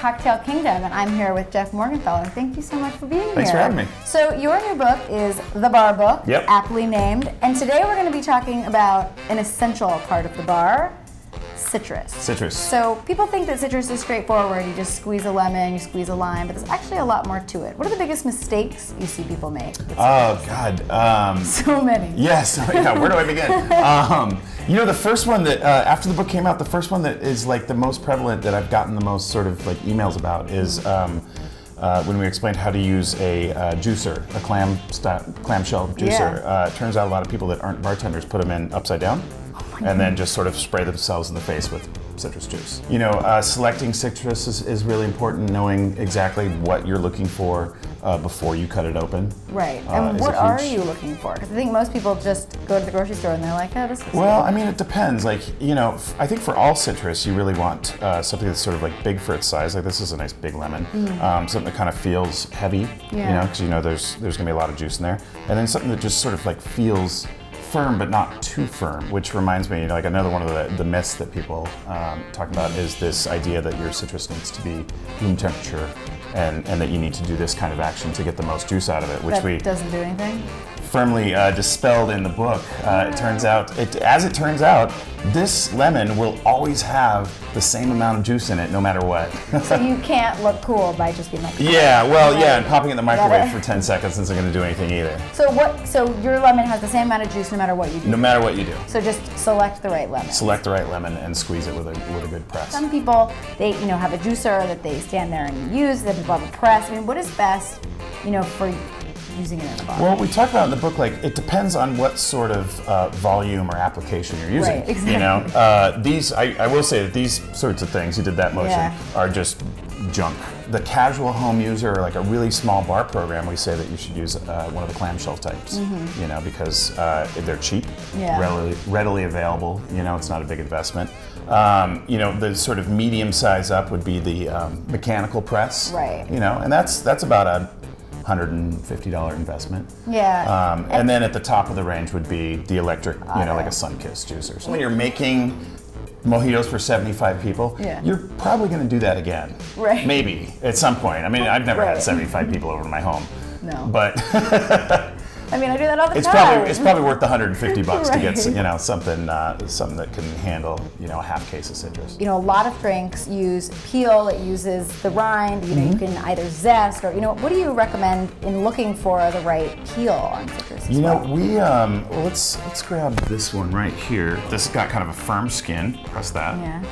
Cocktail Kingdom, and I'm here with Jeff Morgenthaler. Thank you so much for being here. Thanks for having me. So your new book is The Bar Book, Yep. aptly named, and today we're going to be talking about an essential part of the bar, citrus. Citrus. So people think that citrus is straightforward. You just squeeze a lemon, you squeeze a lime, but there's actually a lot more to it. What are the biggest mistakes you see people make with Oh, citrus? God. So many. Yes. Yeah, where do I begin? You know, the first one that, after the book came out, the first one that is like the most prevalent that I've gotten the most sort of like emails about is when we explained how to use a juicer, a clamshell juicer. Yeah. It turns out a lot of people that aren't bartenders put them in upside down. And then just sort of spray themselves in the face with citrus juice. You know, selecting citrus is really important, knowing exactly what you're looking for before you cut it open. Right, and what are you looking for? Because I think most people just go to the grocery store and they're like, oh, this is Well, good. I mean, it depends. Like, you know, I think for all citrus, you really want something that's sort of like big for its size. Like this is a nice big lemon. Something that kind of feels heavy, you know, because you know there's gonna be a lot of juice in there. And then something that just sort of like feels firm but not too firm, which reminds me, like another one of the myths that people talk about is this idea that your citrus needs to be room temperature and that you need to do this kind of action to get the most juice out of it, which that doesn't do anything? Firmly dispelled in the book. As it turns out, this lemon will always have the same amount of juice in it no matter what. So you can't look cool by just being like, yeah, well, right. yeah, and popping it in the microwave for 10 seconds isn't going to do anything either. So your lemon has the same amount of juice no matter what you do? No matter what you do. So just select the right lemon. Select the right lemon and squeeze it with a good press. Some people, they have a juicer that they stand there and use, then people have a press. I mean, what is best, for using it in a bar? Well, we talk about in the book, like, it depends on what sort of volume or application you're using. Right, exactly. You know, I will say that these sorts of things, you did that motion, are just junk. The casual home user, or like a really small bar program, we say that you should use one of the clamshell types, you know, because they're cheap, readily available, you know, it's not a big investment. You know, the sort of medium size up would be the mechanical press, right? You know, and that's about a $150 investment. Yeah. And then at the top of the range would be the electric, you know, like a Sunkist juicer. So when you're making mojitos for 75 people, you're probably going to do that again. Right. Maybe at some point. I mean, I've never had 75 people over to my home. No. But I mean, I do that all the time. It's probably worth the $150 to get, you know, something that can handle, you know, a half case of citrus. You know, a lot of drinks use peel. It uses the rind. You know, you can either zest or, you know, what do you recommend in looking for the right peel on citrus? You know, well, let's grab this one right here. This has got kind of a firm skin. Press that. Yeah.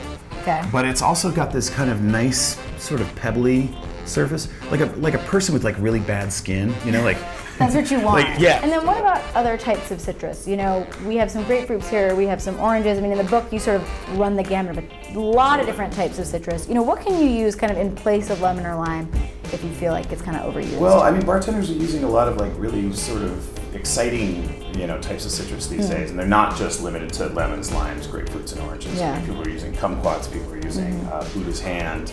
Okay. But it's also got this kind of nice, sort of pebbly surface, like a person with like really bad skin. You know, like. That's what you want. Like, yeah. And then what about other types of citrus? You know, we have some grapefruits here, we have some oranges. I mean, in the book, you sort of run the gamut of a lot of different types of citrus. You know, what can you use kind of in place of lemon or lime if you feel like it's kind of overused? Well, I mean, bartenders are using a lot of like really sort of exciting, you know, types of citrus these days, and they're not just limited to lemons, limes, grapefruits, and oranges. Yeah. I mean, people are using kumquats, people are using Buddha's hand.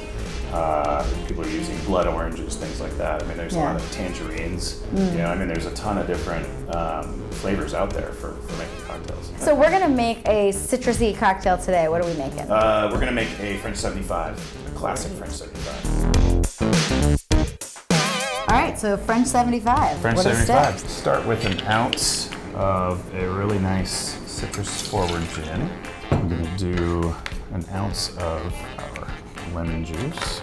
People are using blood oranges, things like that. I mean, there's a lot of tangerines. You know, I mean, there's a ton of different flavors out there for making cocktails. So we're gonna make a citrusy cocktail today. What are we making? We're gonna make a French 75, a classic French 75. All right, so French 75. French 75. Start with an ounce of a really nice citrus-forward gin. I'm gonna do an ounce of our lemon juice.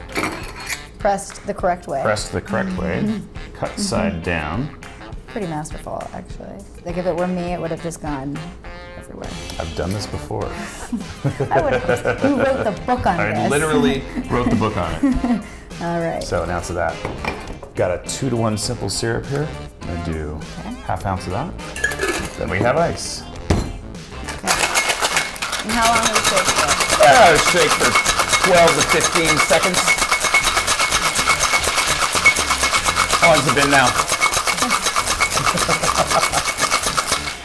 Pressed the correct way. Pressed the correct way. Cut side down. Pretty masterful, actually. Like if it were me, it would have just gone everywhere. I've done this before. Who wrote the book on this? I literally wrote the book on it. All right. So an ounce of that. Got a 2-to-1 simple syrup here. I'm gonna do half ounce of that. Then we have ice. Okay. And how long will we shake for? Shake for 12 to 15 seconds. How long's it been now?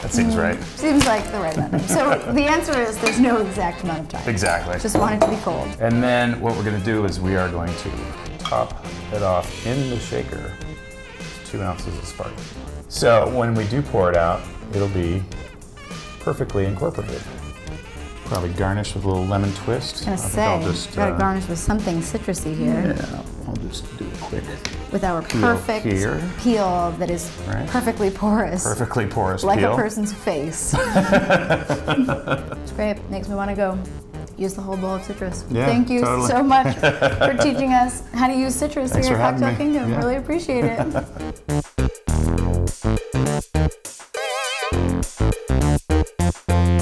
That seems right. Seems like the right amount. So the answer is there's no exact amount of time. Exactly. Just want it to be cold. And then what we're going to do is we are going to top it off in the shaker. 2 ounces of sparkling. So when we do pour it out, it'll be perfectly incorporated. Probably garnish with a little lemon twist. I was gonna say, gotta garnish with something citrusy here. Yeah, I'll just do a quick with our peel perfect here. peel that is perfectly porous. Perfectly porous like peel. a person's face. It's great. Makes me want to go use the whole bowl of citrus. Yeah, Thank you totally. so much for teaching us how to use citrus Thanks in your for having cocktail me. kingdom. Yeah. Really appreciate it.